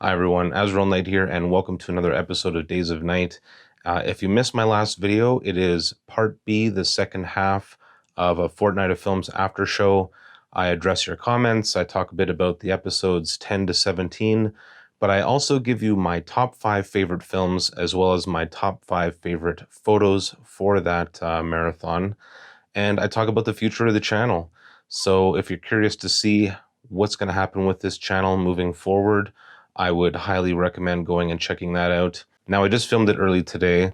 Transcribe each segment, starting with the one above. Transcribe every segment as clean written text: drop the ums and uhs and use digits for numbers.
Hi everyone, Azriel Knight here, and welcome to another episode of Days of Night. If you missed my last video, it is part B, the second half of a Fortnight of Films after show. I address your comments, I talk a bit about the episodes 10 to 17, but I also give you my top 5 favorite films as well as my top 5 favorite photos for that marathon. And I talk about the future of the channel. So if you're curious to see what's going to happen with this channel moving forward, I would highly recommend going and checking that out. Now, I just filmed it early today,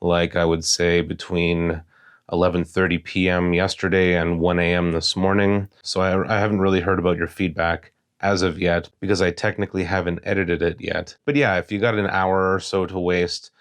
like I would say between 11:30 p.m. yesterday and 1 a.m. this morning. So I haven't really heard about your feedback as of yet because I technically haven't edited it yet. But yeah, if you got an hour or so to waste,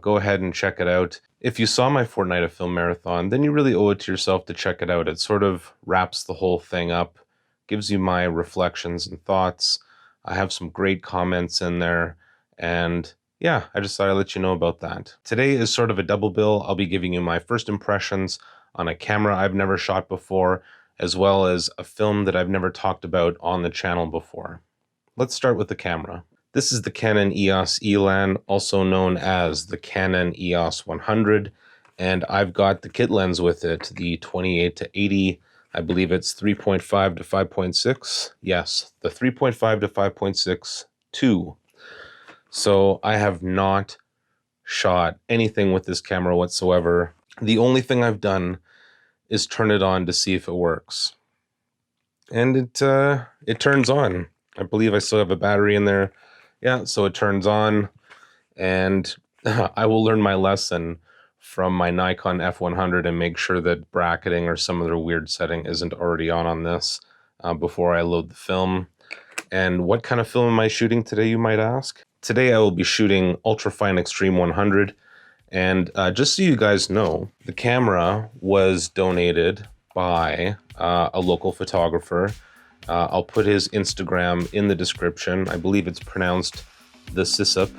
go ahead and check it out. If you saw my Fortnight of Film marathon, then you really owe it to yourself to check it out. It sort of wraps the whole thing up, gives you my reflections and thoughts. I have some great comments in there, and yeah, I just thought I'd let you know about that. Today is sort of a double bill. I'll be giving you my first impressions on a camera I've never shot before, as well as a film that I've never talked about on the channel before. Let's start with the camera. This is the Canon EOS Elan, also known as the Canon EOS 100, and I've got the kit lens with it, the 28 to 80. I believe it's 3.5 to 5.6. Yes, the 3.5 to 5.6 2. So I have not shot anything with this camera whatsoever. The only thing I've done is turn it on to see if it works. And it turns on. I believe I still have a battery in there. Yeah, so it turns on, and I will learn my lesson from my Nikon F100 and make sure that bracketing or some other weird setting isn't already on this before I load the film. And what kind of film am I shooting today, you might ask? Today I will be shooting Ultrafine Extreme 100, and just so you guys know, the camera was donated by a local photographer. I'll put his Instagram in the description. I believe it's pronounced the Sisup.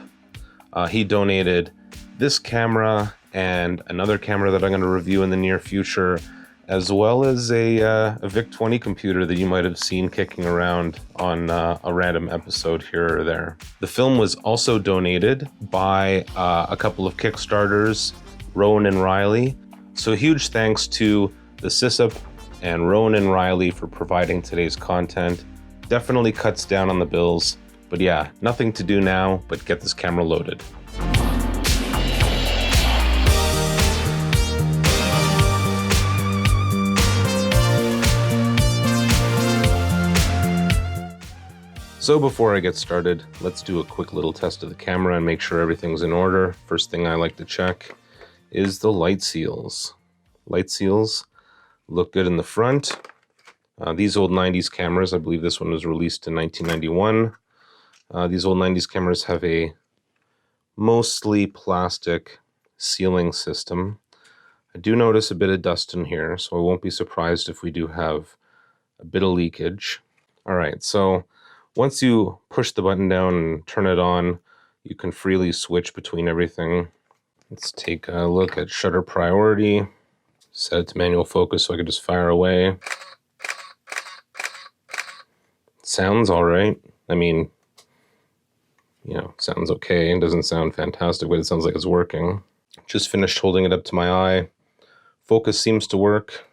He donated this camera and another camera that I'm going to review in the near future, as well as a VIC-20 computer that you might have seen kicking around on a random episode here or there. The film was also donated by a couple of Kickstarters, Rowan and Riley. So huge thanks to the Sisup and Rowan and Riley for providing today's content. Definitely cuts down on the bills. But yeah, nothing to do now but get this camera loaded. So before I get started, let's do a quick little test of the camera and make sure everything's in order. First thing I like to check is the light seals. Light seals look good in the front. These old 90s cameras, I believe this one was released in 1991. These old 90s cameras have a mostly plastic sealing system. I do notice a bit of dust in here, so I won't be surprised if we do have a bit of leakage. All right, so once you push the button down and turn it on, you can freely switch between everything. Let's take a look at shutter priority. Set it to manual focus so I can just fire away. Sounds all right. I mean, you know, sounds okay. It doesn't sound fantastic, but it sounds like it's working. Just finished holding it up to my eye. Focus seems to work.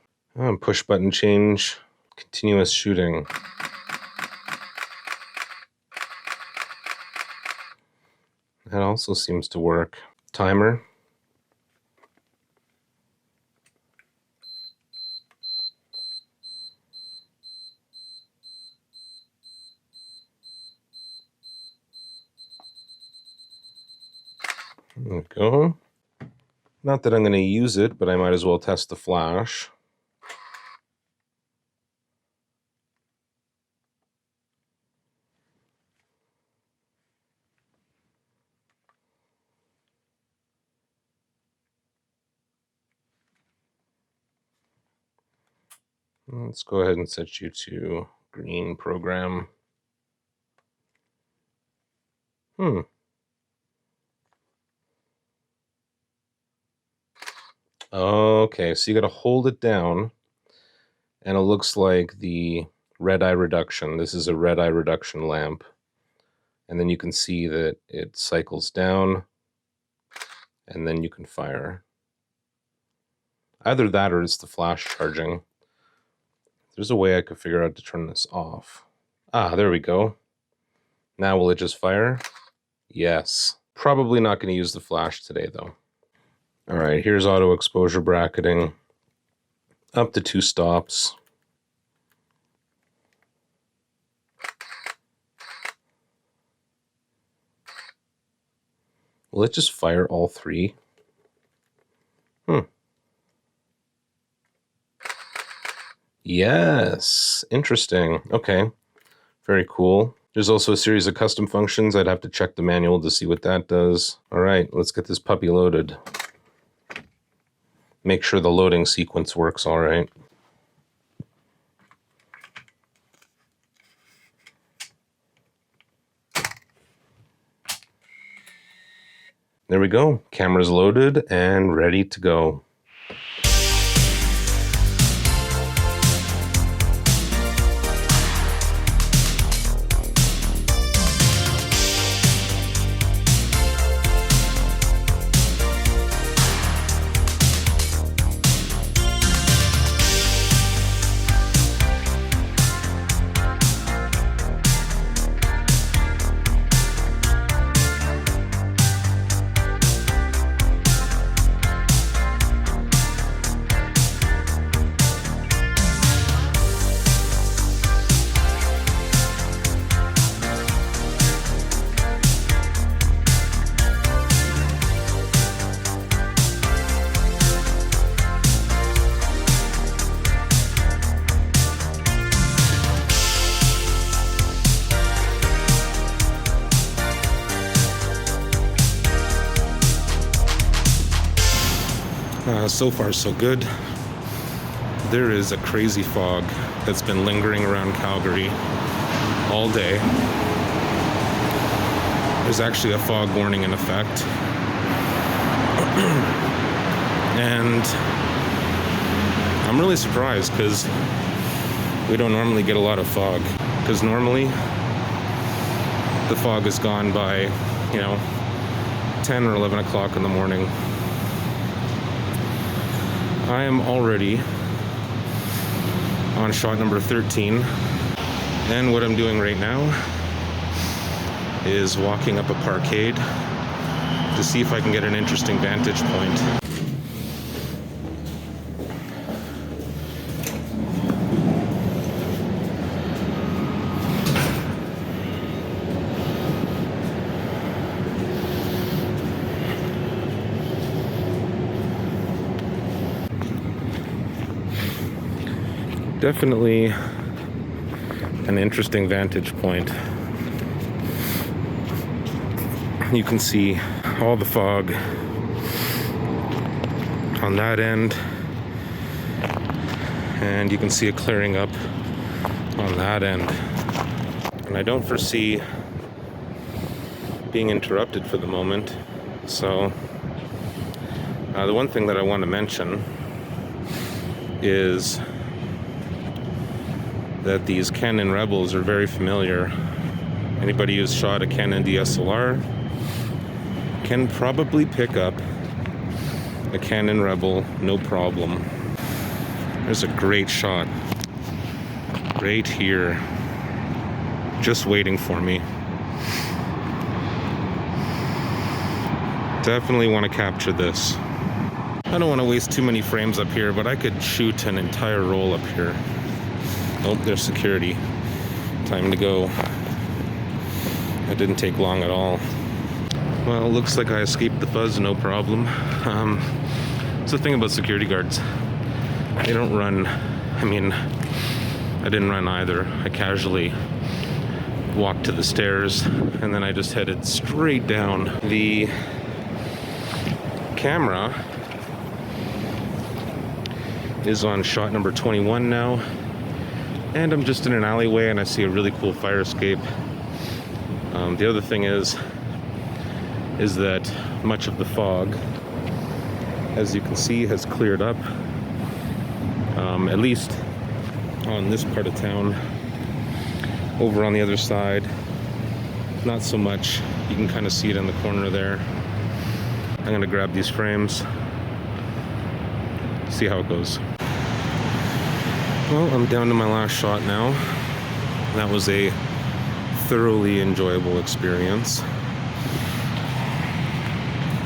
Push button change. Continuous shooting. That also seems to work. Timer. There we go. Not that I'm going to use it, but I might as well test the flash. Let's go ahead and set you to green program. Okay, so you got to hold it down, and it looks like the red eye reduction. This is a red eye reduction lamp. and then you can see that it cycles down, and then you can fire. Either that or it's the flash charging. There's a way I could figure out to turn this off. Ah, there we go. Now will it just fire? Yes. Probably not going to use the flash today though. All right, here's auto exposure bracketing. Up to 2 stops. Will it just fire all 3? Yes, interesting. Okay, very cool. There's also a series of custom functions. I'd have to check the manual to see what that does. All right, let's get this puppy loaded. Make sure the loading sequence works all right. There we go. Camera's loaded and ready to go. So far so good. There is a crazy fog that's been lingering around Calgary all day. There's actually a fog warning in effect. And I'm really surprised because we don't normally get a lot of fog. Because normally the fog is gone by, 10 or 11 o'clock in the morning. I am already on shot number 13, and what I'm doing right now is walking up a parkade to see if I can get an interesting vantage point. Definitely an interesting vantage point. You can see all the fog on that end, and you can see it clearing up on that end. And I don't foresee being interrupted for the moment. So the one thing that I want to mention is that these Canon Rebels are very familiar. Anybody who's shot a Canon DSLR can probably pick up a Canon Rebel, no problem. There's a great shot right here, just waiting for me. Definitely want to capture this. I don't want to waste too many frames up here, but I could shoot an entire roll up here. Oh, there's security. Time to go. That didn't take long at all. Well, it looks like I escaped the fuzz, no problem. It's the thing about security guards. They don't run. I mean, I didn't run either. I casually walked to the stairs, and then I just headed straight down. The camera is on shot number 21 now. And I'm just in an alleyway and I see a really cool fire escape. The other thing is that much of the fog, as you can see, has cleared up. At least on this part of town. Over on the other side, not so much. You can kind of see it in the corner there. I'm going to grab these frames, see how it goes. Well, I'm down to my last shot now. That was a thoroughly enjoyable experience.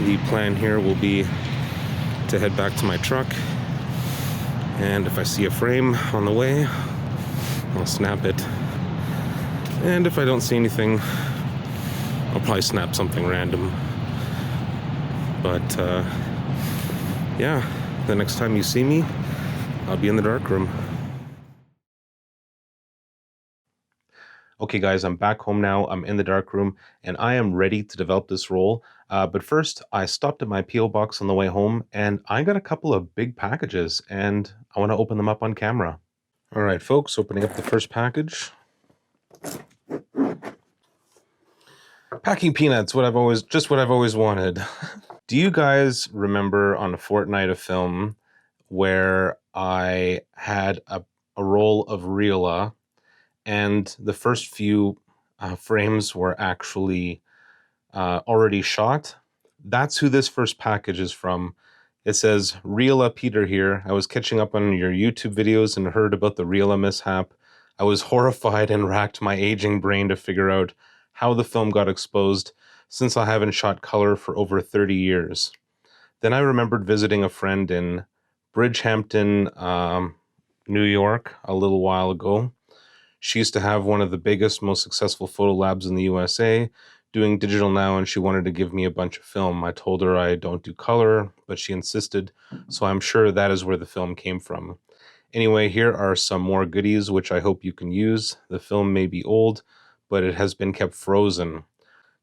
The plan here will be to head back to my truck, and if I see a frame on the way, I'll snap it. And if I don't see anything, I'll probably snap something random. But yeah, the next time you see me, I'll be in the darkroom. Okay guys, I'm back home now. I'm in the darkroom and I am ready to develop this roll. But first, I stopped at my P.O. box on the way home and I got a couple of big packages and I want to open them up on camera. All right, folks, opening up the first package. Packing peanuts, what I've always wanted. Do you guys remember on a fortnight of film where I had a roll of Riola and the first few frames were actually already shot? That's who this first package is from. It says, Riola Peter here. I was catching up on your YouTube videos and heard about the Riola mishap. I was horrified and racked my aging brain to figure out how the film got exposed, since I haven't shot color for over 30 years. Then I remembered visiting a friend in Bridgehampton, New York a little while ago. She used to have one of the biggest, most successful photo labs in the USA, doing digital now, and she wanted to give me a bunch of film. I told her I don't do color, but she insisted, so I'm sure that is where the film came from. Anyway, here are some more goodies which I hope you can use. The film may be old, but it has been kept frozen.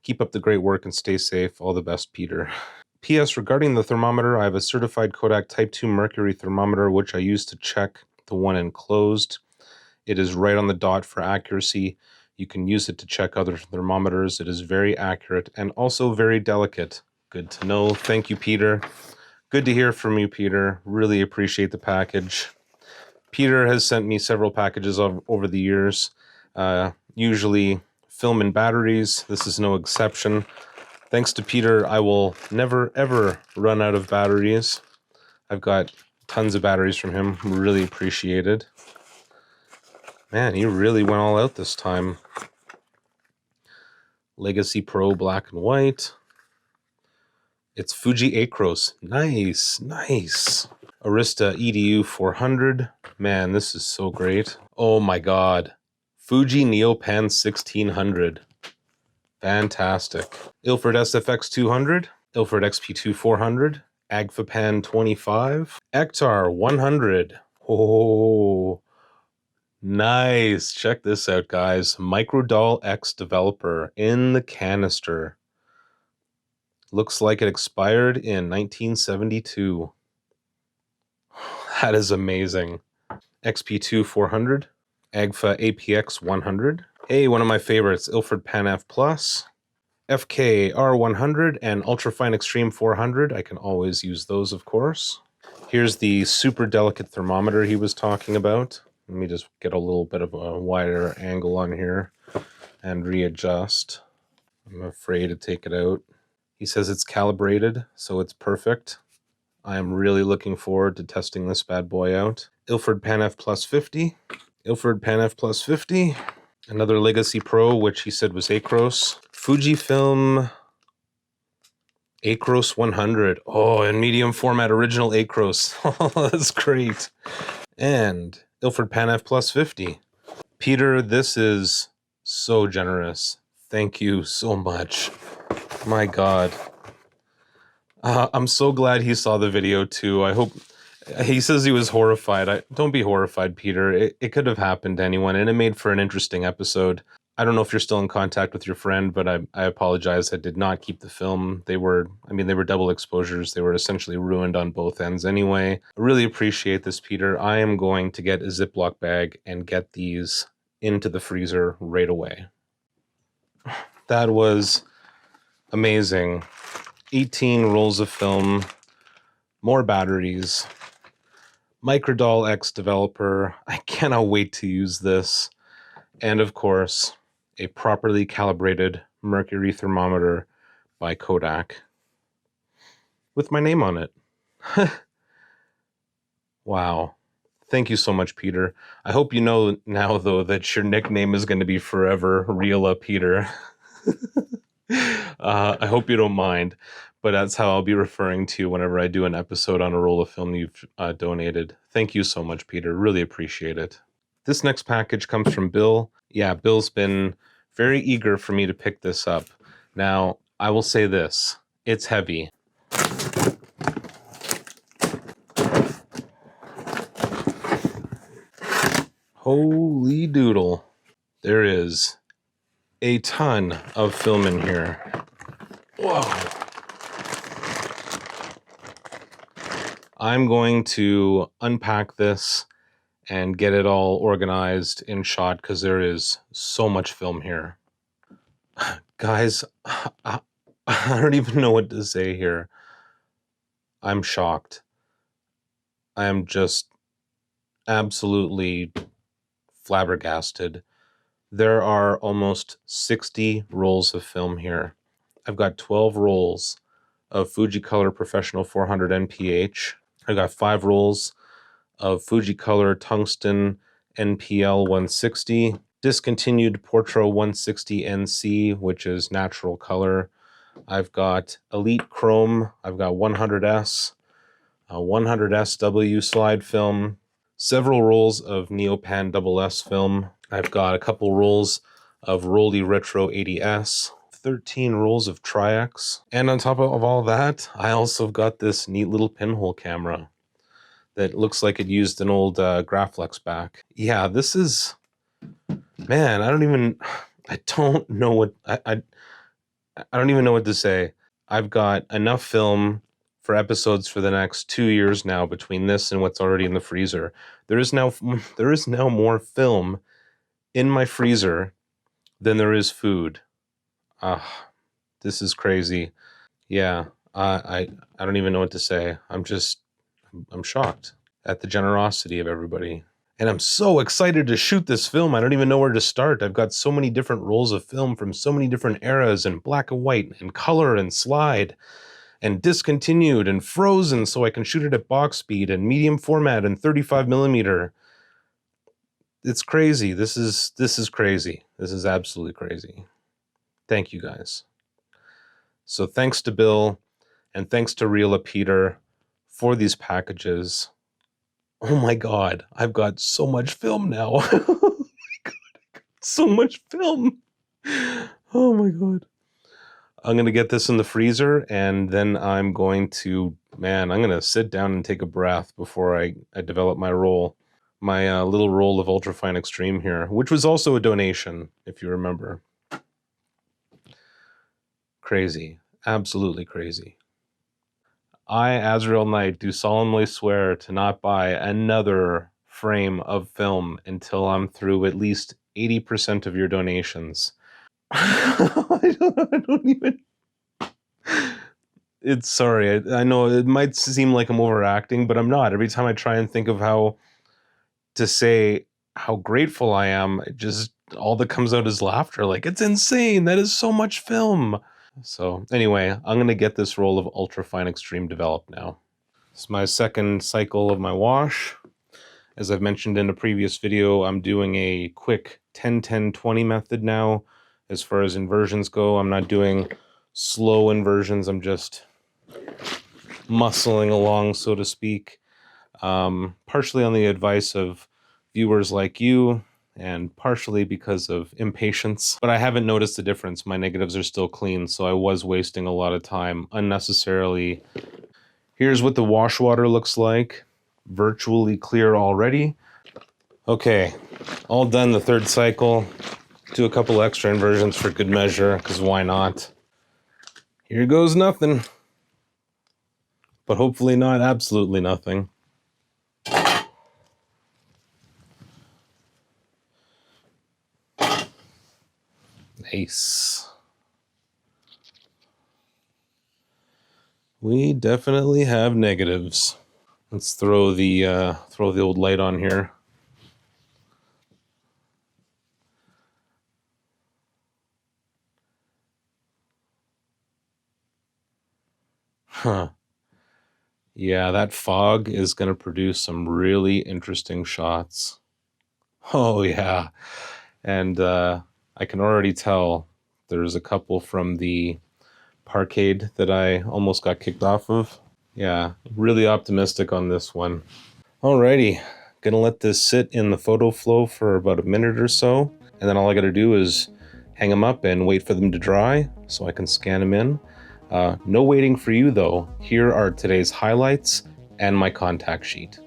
Keep up the great work and stay safe. All the best, Peter. P.S. Regarding the thermometer, I have a certified Kodak Type 2 mercury thermometer, which I use to check the one enclosed. It is right on the dot for accuracy. You can use it to check other thermometers. It is very accurate and also very delicate. Good to know. Thank you, Peter. Good to hear from you, Peter. Really appreciate the package. Peter has sent me several packages over the years, usually film and batteries. This is no exception. Thanks to Peter, I will never, ever run out of batteries. I've got tons of batteries from him. Really appreciate it. Man, he really went all out this time. Legacy Pro Black and White. It's Fuji Acros. Nice, nice. Arista EDU 400. Man, this is so great. Oh my god. Fuji Neopan 1600. Fantastic. Ilford SFX 200. Ilford XP2 400. Agfapan 25. Ektar 100. Oh, nice. Check this out, guys. Microdoll X developer in the canister. Looks like it expired in 1972. That is amazing. XP2 400. Agfa APX 100. Hey, one of my favorites, Ilford Pan F Plus. FK R100 and Ultrafine Extreme 400. I can always use those, of course. Here's the super delicate thermometer he was talking about. Let me just get a little bit of a wider angle on here and readjust. I'm afraid to take it out. He says it's calibrated, so it's perfect. I am really looking forward to testing this bad boy out. Ilford Pan F Plus 50. Ilford Pan F Plus 50. Another Legacy Pro, which he said was Acros. Fujifilm Acros 100. Oh, in medium format, original Acros. Oh, that's great. And Ilford Pan F Plus 50. Peter, this is so generous. Thank you so much. My God. I'm so glad he saw the video too. I hope... He says he was horrified. Don't be horrified, Peter. It could have happened to anyone, and it made for an interesting episode. I don't know if you're still in contact with your friend, but I apologize. I did not keep the film. They were double exposures. They were essentially ruined on both ends anyway. I really appreciate this, Peter. I am going to get a Ziploc bag and get these into the freezer right away. That was amazing. 18 rolls of film, more batteries. Microdoll X developer. I cannot wait to use this. And of course, a properly calibrated mercury thermometer by Kodak with my name on it. Wow. Thank you so much, Peter. I hope you know now, though, that your nickname is going to be forever Reela Peter. I hope you don't mind, but that's how I'll be referring to you whenever I do an episode on a roll of film you've donated. Thank you so much, Peter. Really appreciate it. This next package comes from Bill. Yeah, Bill's been very eager for me to pick this up. Now, I will say this. It's heavy. Holy doodle. There is a ton of film in here. Whoa. I'm going to unpack this and get it all organized in shot because there is so much film here. Guys, I don't even know what to say here. I'm shocked. I am just absolutely flabbergasted. There are almost 60 rolls of film here. I've got 12 rolls of Fujicolor Professional 400 NPH. I got 5 rolls of Fujicolor Tungsten NPL 160, discontinued Portrait 160 NC, which is natural color. I've got Elite Chrome. I've got 100S, 100SW slide film, several rolls of Neopan SS film. I've got a couple rolls of Rollei Retro 80S, 13 rolls of Tri-X. And on top of all that, I also got this neat little pinhole camera that looks like it used an old Graflex back. Yeah, this is, man, I don't know what, I don't even know what to say. I've got enough film for episodes for the next 2 years now between this and what's already in the freezer. There is now more film in my freezer than there is food. This is crazy. Yeah, I don't even know what to say. I'm shocked at the generosity of everybody. And I'm so excited to shoot this film. I don't even know where to start. I've got so many different rolls of film from so many different eras, and black and white and color and slide and discontinued and frozen so I can shoot it at box speed and medium format and 35 millimeter. It's crazy. This is crazy. This is absolutely crazy. Thank you guys. So thanks to Bill and thanks to Reela Peter for these packages. Oh my God, I've got so much film now. Oh my God, so much film. Oh my God. I'm going to get this in the freezer, and then I'm going to sit down and take a breath before I develop my roll. My little roll of Ultrafine Extreme here, which was also a donation, if you remember. Crazy. Absolutely crazy. I, Azriel Knight, do solemnly swear to not buy another frame of film until I'm through at least 80% of your donations. I don't even... It's sorry. I know it might seem like I'm overacting, but I'm not. Every time I try and think of how to say how grateful I am, it just all that comes out is laughter. Like, it's insane. That is so much film. So anyway, I'm going to get this roll of Ultrafine Extreme developed now. It's my second cycle of my wash. As I've mentioned in a previous video, I'm doing a quick 10-10-20 method now. As far as inversions go, I'm not doing slow inversions. I'm just muscling along, so to speak. Partially on the advice of viewers like you, and partially because of impatience. But I haven't noticed the difference. My negatives are still clean, so I was wasting a lot of time unnecessarily. Here's what the wash water looks like. Virtually clear already. Okay, all done the third cycle. Do a couple extra inversions for good measure, because why not? Here goes nothing. But hopefully not absolutely nothing. Nice. We definitely have negatives. Let's throw the old light on here. Huh. Yeah, that fog is going to produce some really interesting shots. Oh, yeah. And I can already tell there's a couple from the parkade that I almost got kicked off of. Yeah, really optimistic on this one. Alrighty, gonna let this sit in the photo flow for about a minute or so, and then all I gotta do is hang them up and wait for them to dry so I can scan them in. No waiting for you though. Here are today's highlights and my contact sheet.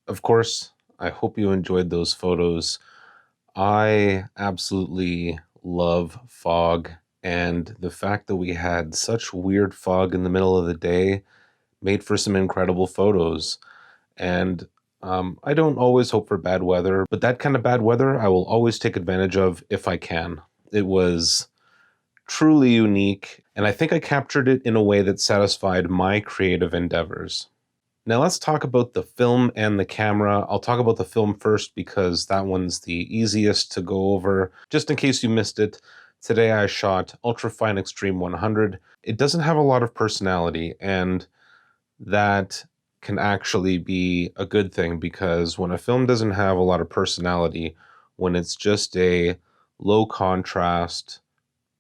Of course, I hope you enjoyed those photos. I absolutely love fog, and the fact that we had such weird fog in the middle of the day made for some incredible photos. And I don't always hope for bad weather, but that kind of bad weather I will always take advantage of if I can. It was truly unique, and I think I captured it in a way that satisfied my creative endeavors. Now let's talk about the film and the camera. I'll talk about the film first because that one's the easiest to go over. Just in case you missed it, today I shot Ultrafine Extreme 100. It doesn't have a lot of personality, and that can actually be a good thing, because when a film doesn't have a lot of personality, when it's just a low contrast,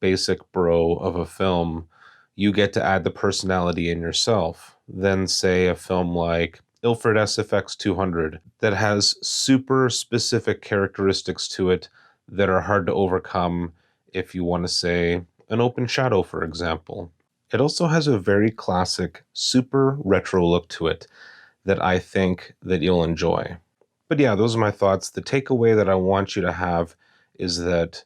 basic bro of a film, you get to add the personality in yourself. Then say a film like Ilford SFX 200 that has super specific characteristics to it that are hard to overcome if you want to say an open shadow, for example. It also has a very classic, super retro look to it that I think that you'll enjoy. But yeah, those are my thoughts. The takeaway that I want you to have is that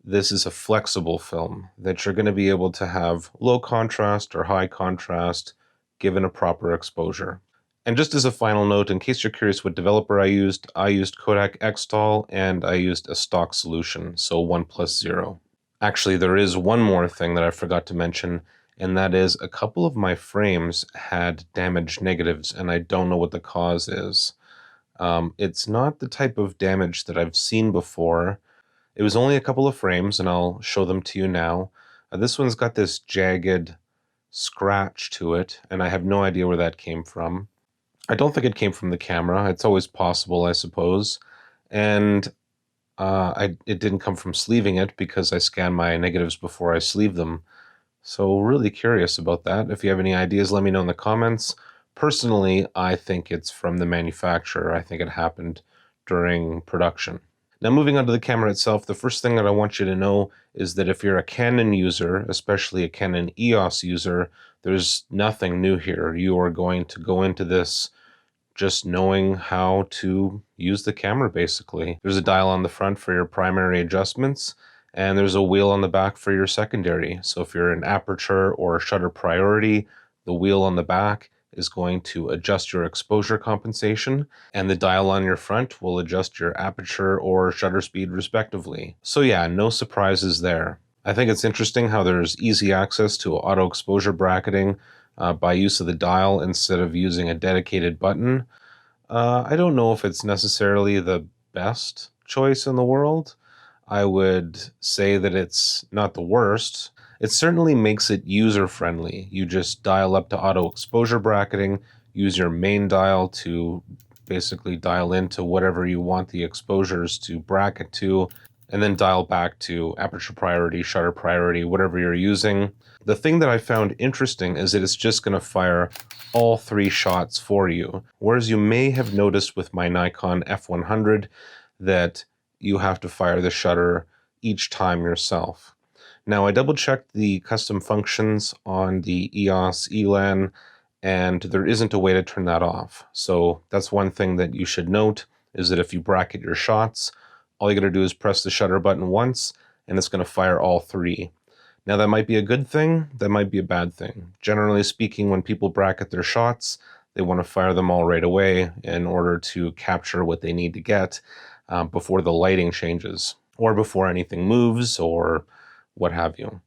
this is a flexible film, that you're going to be able to have low contrast or high contrast given a proper exposure. And just as a final note, in case you're curious what developer I used Kodak Xtol, and I used a stock solution, so 1+0. Actually, there is one more thing that I forgot to mention, and that is a couple of my frames had damaged negatives, and I don't know what the cause is. It's not the type of damage that I've seen before. It was only a couple of frames, and I'll show them to you now. This one's got this jagged scratch to it, and I have no idea where that came from. I don't think it came from the camera. It's always possible, I suppose. And it didn't come from sleeving it, because I scan my negatives before I sleeve them. So really curious about that. If you have any ideas, let me know in the comments. Personally, I think it's from the manufacturer. I think it happened during production. Now, moving on to the camera itself, the first thing that I want you to know is that if you're a Canon user, especially a Canon EOS user, there's nothing new here. You are going to go into this just knowing how to use the camera, basically. There's a dial on the front for your primary adjustments, and there's a wheel on the back for your secondary. So if you're in aperture or shutter priority, the wheel on the back is going to adjust your exposure compensation, and the dial on your front will adjust your aperture or shutter speed respectively. So yeah, no surprises there. I think it's interesting how there's easy access to auto exposure bracketing by use of the dial instead of using a dedicated button. I don't know if it's necessarily the best choice in the world. I would say that it's not the worst. It certainly makes it user-friendly. You just dial up to auto exposure bracketing, use your main dial to basically dial into whatever you want the exposures to bracket to, and then dial back to aperture priority, shutter priority, whatever you're using. The thing that I found interesting is that it's just going to fire all 3 shots for you, whereas you may have noticed with my Nikon F100 that you have to fire the shutter each time yourself. Now, I double-checked the custom functions on the EOS Elan, and there isn't a way to turn that off. So that's one thing that you should note, is that if you bracket your shots, all you got to do is press the shutter button once, and it's going to fire all 3. Now, that might be a good thing, that might be a bad thing. Generally speaking, when people bracket their shots, they want to fire them all right away in order to capture what they need to get before the lighting changes, or before anything moves, or what have you.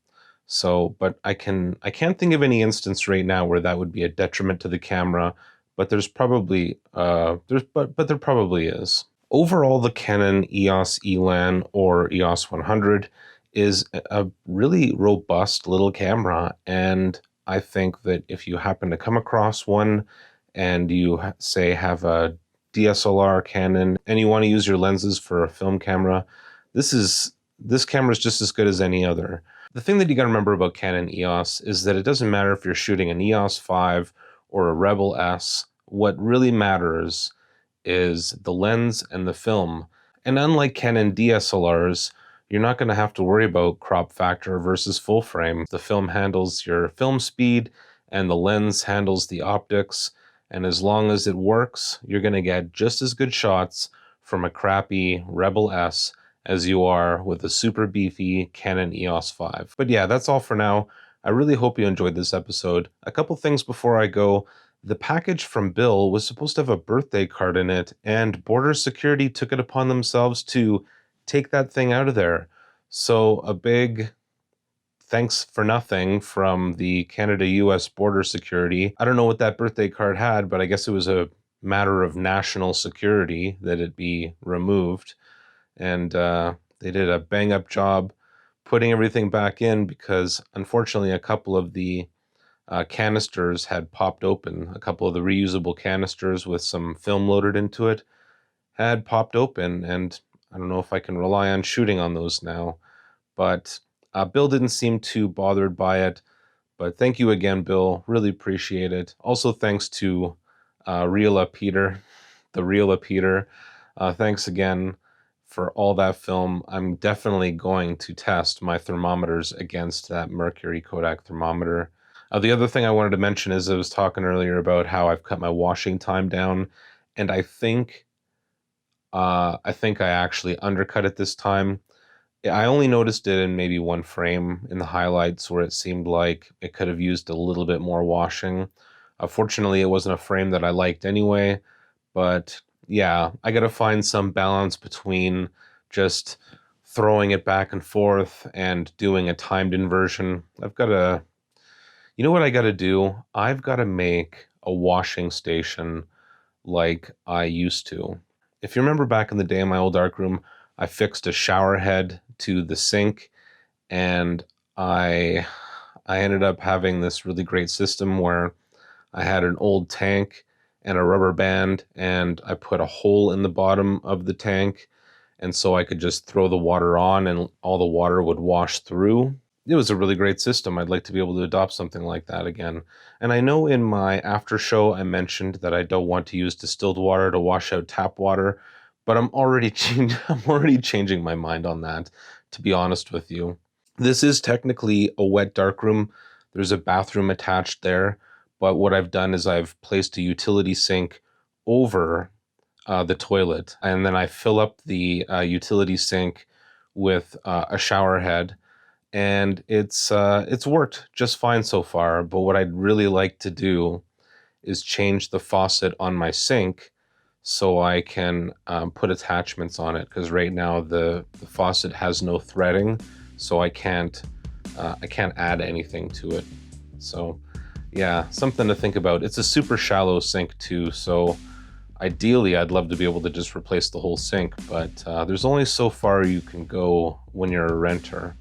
So, but I can't think of any instance right now where that would be a detriment to the camera, but there's probably, but there probably is. Overall, the Canon EOS Elan or EOS 100 is a really robust little camera, and I think that if you happen to come across one and you say have a DSLR Canon and you want to use your lenses for a film camera, this camera is just as good as any other. The thing that you got to remember about Canon EOS is that it doesn't matter if you're shooting an EOS 5 or a Rebel S. What really matters is the lens and the film. And unlike Canon DSLRs, you're not going to have to worry about crop factor versus full frame. The film handles your film speed and the lens handles the optics. And as long as it works, you're going to get just as good shots from a crappy Rebel S as you are with a super beefy Canon EOS 5. But yeah, that's all for now. I really hope you enjoyed this episode. A couple things before I go. The package from Bill was supposed to have a birthday card in it, and border security took it upon themselves to take that thing out of there. So a big thanks for nothing from the Canada-US border security. I don't know what that birthday card had, but I guess it was a matter of national security that it be removed. And they did a bang-up job putting everything back in because, unfortunately, a couple of the canisters had popped open. A couple of the reusable canisters with some film loaded into it had popped open, and I don't know if I can rely on shooting on those now. But Bill didn't seem too bothered by it. But thank you again, Bill. Really appreciate it. Also, thanks to Reala Peter, the Reala Peter. Thanks again for all that film. I'm definitely going to test my thermometers against that Mercury Kodak thermometer. The other thing I wanted to mention is I was talking earlier about how I've cut my washing time down, and I think I actually undercut it this time. I only noticed it in maybe one frame in the highlights where it seemed like it could have used a little bit more washing. Fortunately, it wasn't a frame that I liked anyway, but yeah, I got to find some balance between just throwing it back and forth and doing a timed inversion. You know what I got to do? I've got to make a washing station like I used to. If you remember back in the day in my old darkroom, I fixed a shower head to the sink, and I ended up having this really great system where I had an old tank and a rubber band, and I put a hole in the bottom of the tank, and so I could just throw the water on and all the water would wash through. It was a really great system. I'd like to be able to adopt something like that again. And I know in my after show I mentioned that I don't want to use distilled water to wash out tap water, but I'm already changing my mind on that, to be honest with you. This is technically a wet darkroom. There's a bathroom attached there, but what I've done is I've placed a utility sink over the toilet, and then I fill up the utility sink with a shower head, and it's worked just fine so far. But what I'd really like to do is change the faucet on my sink so I can put attachments on it, because right now the faucet has no threading, so I can't add anything to it. So yeah, something to think about. It's a super shallow sink too, so ideally I'd love to be able to just replace the whole sink, but there's only so far you can go when you're a renter.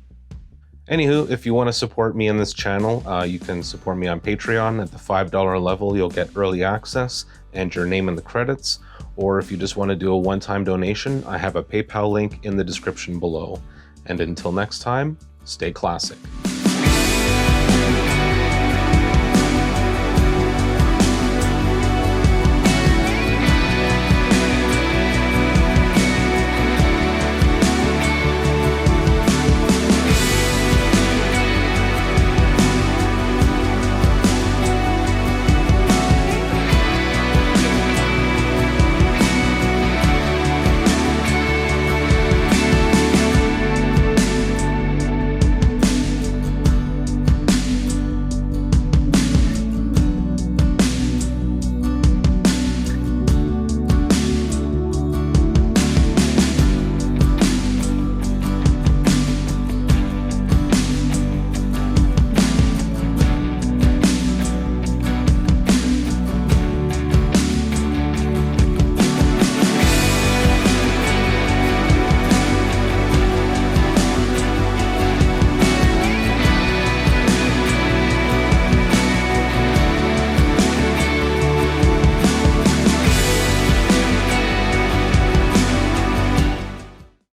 Anywho, if you want to support me in this channel, you can support me on Patreon. At the $5 level, you'll get early access and your name in the credits. Or if you just want to do a one-time donation, I have a PayPal link in the description below. And until next time, stay classic.